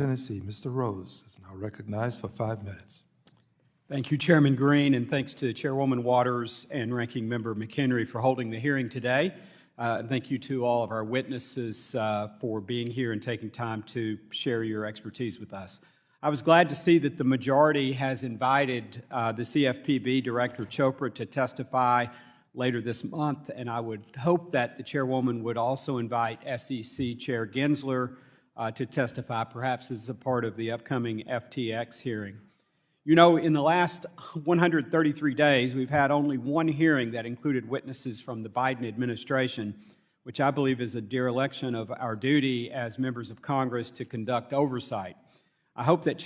Tennessee. Mr. Rose is now recognized for 5 minutes. Thank you, Chairman Green, and thanks to Chairwoman Waters and Ranking Member McHenry for holding the hearing today. And thank you to all of our witnesses for being here and taking time to share your expertise with us. I was glad to see that the majority has invited the CFPB Director Chopra to testify later this month, and I would hope that the Chairwoman would also invite SEC Chair Gensler to testify, perhaps as a part of the upcoming FTX hearing. You know, in the last 133 days, we've had only one hearing that included witnesses from the Biden administration, which I believe is a dereliction of our duty as members of Congress to conduct oversight. I hope that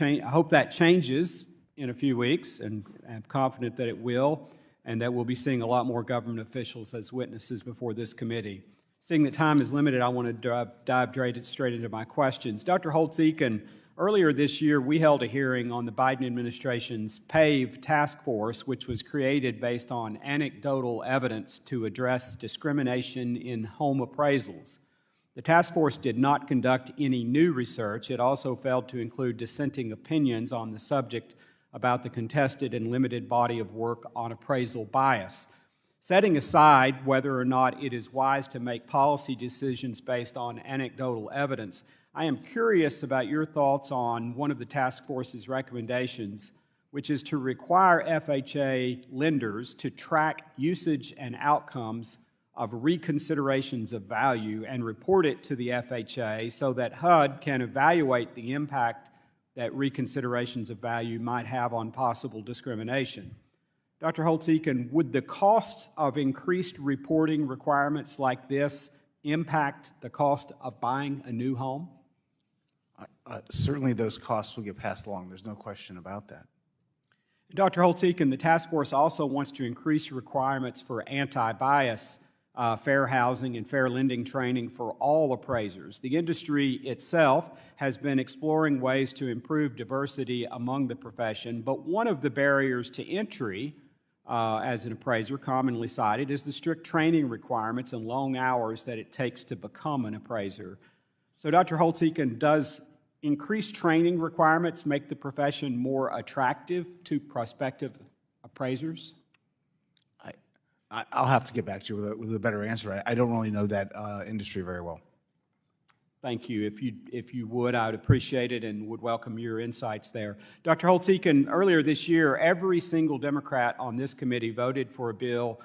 changes in a few weeks, and I'm confident that it will, and that we'll be seeing a lot more government officials as witnesses before this committee. Seeing that time is limited, I want to dive straight into my questions. Dr. Holtz-Eakin, earlier this year, we held a hearing on the Biden administration's PAVE task force, which was created based on anecdotal evidence to address discrimination in home appraisals. The task force did not conduct any new research. It also failed to include dissenting opinions on the subject about the contested and limited body of work on appraisal bias. Setting aside whether or not it is wise to make policy decisions based on anecdotal evidence, I am curious about your thoughts on one of the task force's recommendations, which is to require FHA lenders to track usage and outcomes of reconsiderations of value and report it to the FHA so that HUD can evaluate the impact that reconsiderations of value might have on possible discrimination. Dr. Holtz-Eakin, would the costs of increased reporting requirements like this impact the cost of buying a new home? Certainly those costs will get passed along. There's no question about that. Dr. Holtz-Eakin, the task force also wants to increase requirements for anti-bias, fair housing, and fair lending training for all appraisers. The industry itself has been exploring ways to improve diversity among the profession, but one of the barriers to entry as an appraiser, commonly cited, is the strict training requirements and long hours that it takes to become an appraiser. So, Dr. Holtz-Eakin, does increased training requirements make the profession more attractive to prospective appraisers? I'll have to get back to you with a better answer. I don't really know that industry very well. Thank you. If you would, I would appreciate it and would welcome your insights there. Dr. Holtz-Eakin, earlier this year, every single Democrat on this committee voted for a bill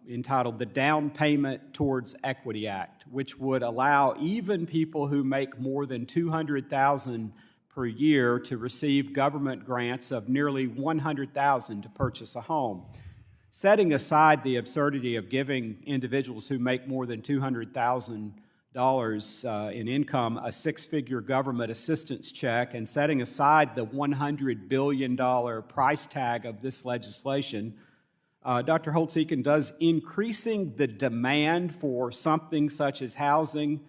entitled the Down Payment Towards Equity Act, which would allow even people who make more than $200,000 per year to receive government grants of nearly $100,000 to purchase a home. Setting aside the absurdity of giving individuals who make more than $200,000 in income a six-figure government assistance check, and setting aside the $100 billion price tag of this legislation, Dr. Holtz-Eakin, does increasing the demand for something such as housing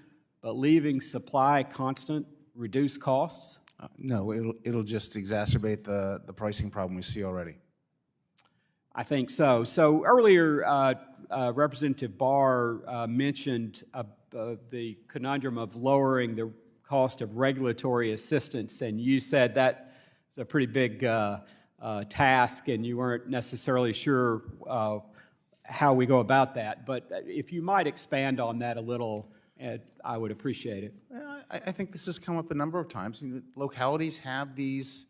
but leaving supply constant reduce costs? No, it'll just exacerbate the pricing problem we see already. I think so. So earlier, Representative Barr mentioned the conundrum of lowering the cost of regulatory assistance, and you said that it's a pretty big task, and you weren't necessarily sure how we go about that. But if you might expand on that a little, I would appreciate it. I think this has come up a number of times. Localities have these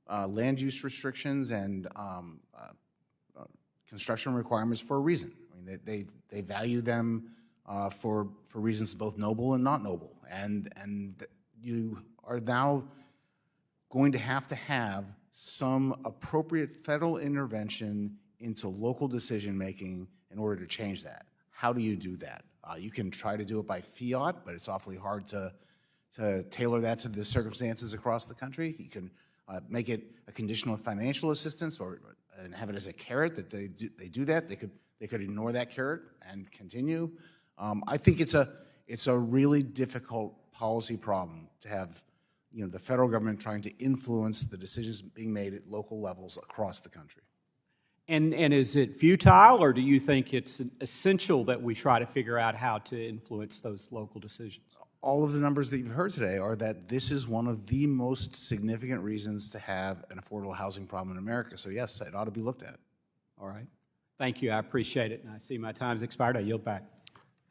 land use restrictions and construction requirements for a reason. I mean, they value them for reasons both noble and not noble, and you are now going to have some appropriate federal intervention into local decision making in order to change that. How do you do that? You can try to do it by fiat, but it's awfully hard to tailor that to the circumstances across the country. You can make it a conditional financial assistance and have it as a carrot that they do that. They could ignore that carrot and continue. I think it's a really difficult policy problem to have, the federal government trying to influence the decisions being made at local levels across the country. And is it futile, or do you think it's essential that we try to figure out how to influence those local decisions? all of the numbers that you've heard today are that this is one of the most significant reasons to have an affordable housing problem in America. So yes, it ought to be looked at. All right. Thank you. I appreciate it. And I see my time's expired. I yield back.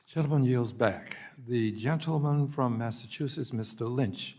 Gentleman yields back. The gentleman from Massachusetts, Mr. Lynch,